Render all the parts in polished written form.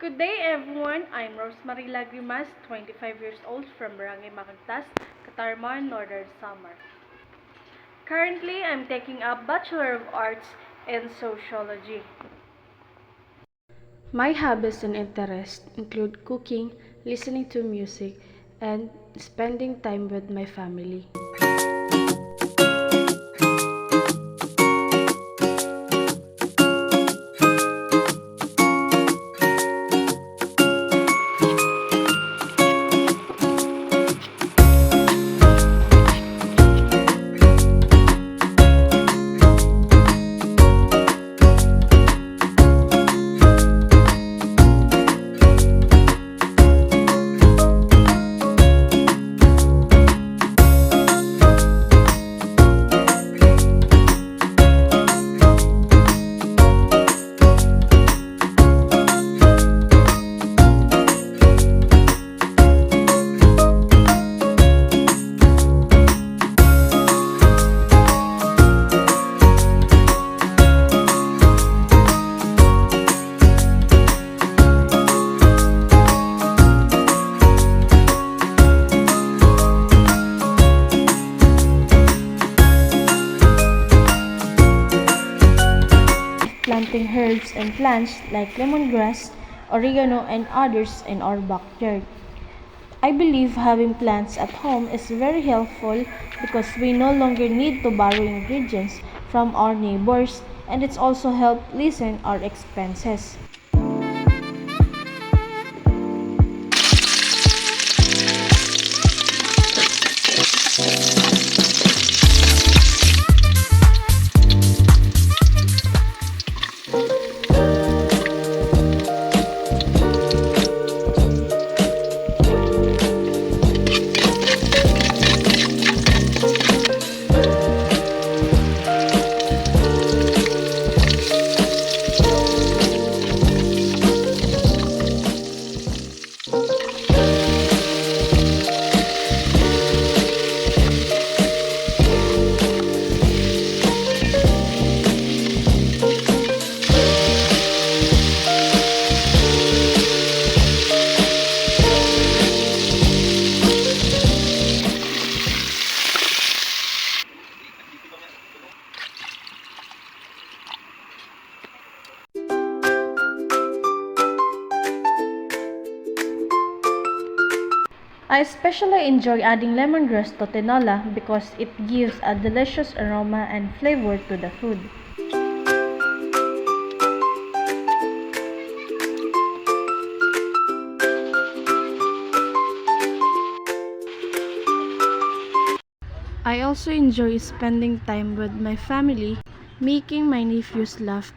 Good day everyone, I'm Rosemary Lagrimas, 25 years old from Barangay Macagtas, Catarman, Northern Samar. Currently, I'm taking up Bachelor of Arts in Sociology. My hobbies and interests include cooking, listening to music, and spending time with my family. Planting herbs and plants like lemongrass, oregano, and others in our backyard. I believe having plants at home is very helpful because we no longer need to borrow ingredients from our neighbors, and it's also helped lessen our expenses. I especially enjoy adding lemongrass to tinola because it gives a delicious aroma and flavor to the food. I also enjoy spending time with my family, making my nephews laugh.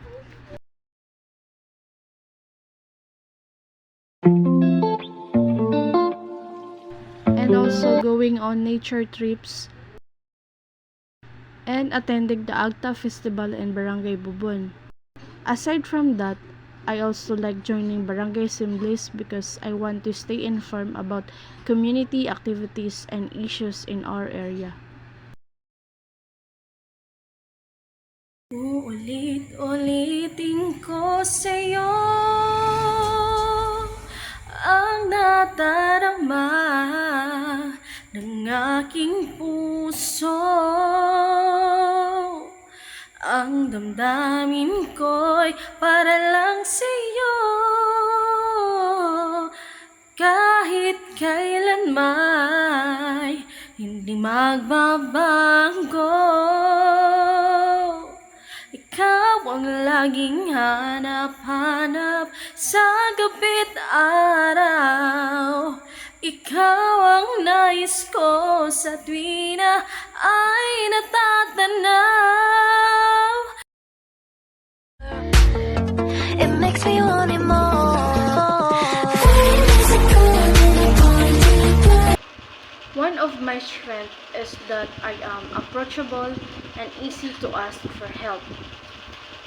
And also going on nature trips and attending the Agta Festival in Barangay Bubon. Aside from that, I also like joining barangay assemblies because I want to stay informed about community activities and issues in our area. Uulit-ulitin ko sa'yo ang nadarama ng aking puso. Ang damdamin ko'y para lang sa'yo, kahit kailan may hindi magbabago. Ikaw ang laging hanap-hanap sa gabi't araw. Ikaw ang nais ko sa tuwi na ay natatanaw. It makes me want it more. One of my strengths is that I am approachable and easy to ask for help.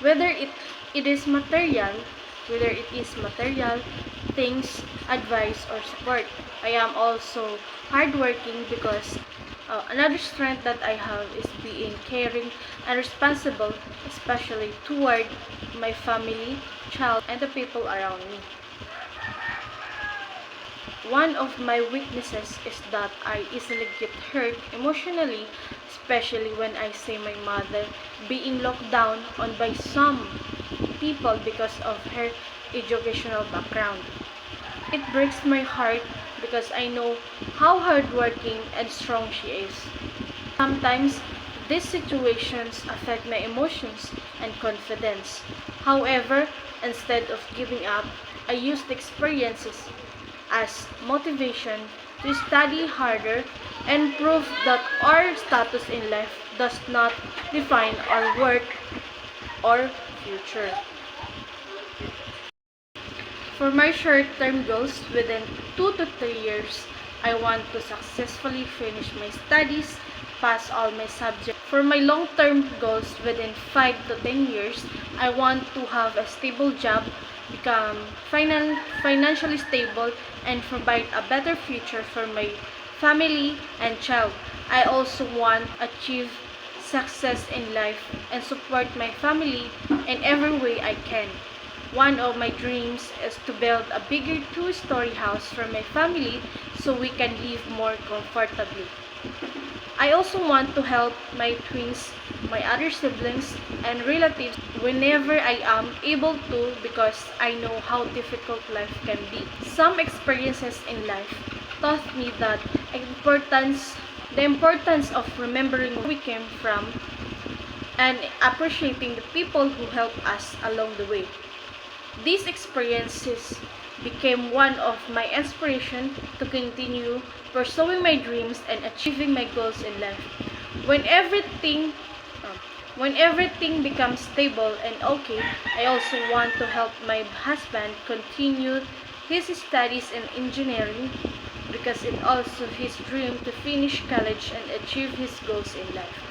Whether it is material, things, advice, or support. I am also hardworking because another strength that I have is being caring and responsible, especially toward my family, child, and the people around me. One of my weaknesses is that I easily get hurt emotionally, especially when I see my mother being looked down on by some people because of her educational background. It breaks my heart because I know how hardworking and strong she is. Sometimes, these situations affect my emotions and confidence. However, instead of giving up, I use the experiences as motivation to study harder and prove that our status in life does not define our work or future. For my short-term goals within 2 to 3 years, I want to successfully finish my studies, pass all my subjects. For my long-term goals within 5 to 10 years, I want to have a stable job, become financially stable, and provide a better future for my family and child. I also want to achieve success in life and support my family in every way I can. One of my dreams is to build a bigger two-story house for my family so we can live more comfortably. I also want to help my twins, my other siblings, and relatives whenever I am able to because I know how difficult life can be. Some experiences in life taught me that the importance of remembering where we came from and appreciating the people who helped us along the way. These experiences became one of my inspiration to continue pursuing my dreams and achieving my goals in life. When everything when everything becomes stable and okay, I also want to help my husband continue his studies in engineering because it's also his dream to finish college and achieve his goals in life.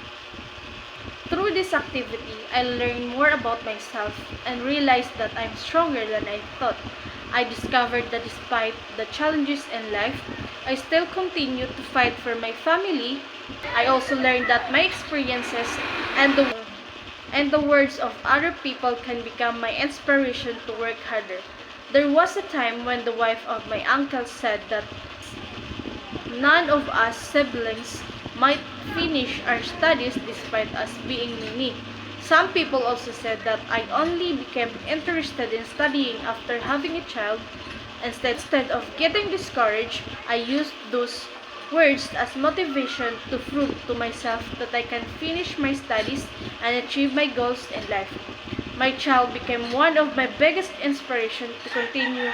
Through this activity, I learned more about myself and realized that I'm stronger than I thought. I discovered that despite the challenges in life, I still continue to fight for my family. I also learned that my experiences and the words of other people can become my inspiration to work harder. There was a time when the wife of my uncle said that none of us siblings might finish our studies despite us being many. Some people also said that I only became interested in studying after having a child. Instead of getting discouraged, I used those words as motivation to prove to myself that I can finish my studies and achieve my goals in life. My child became one of my biggest inspirations to continue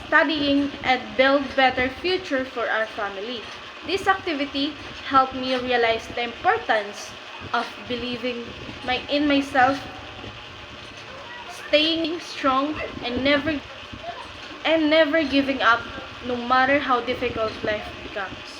studying and build better future for our family. This activity helped me realize the importance of believing in myself, staying strong, and never giving up no matter how difficult life becomes.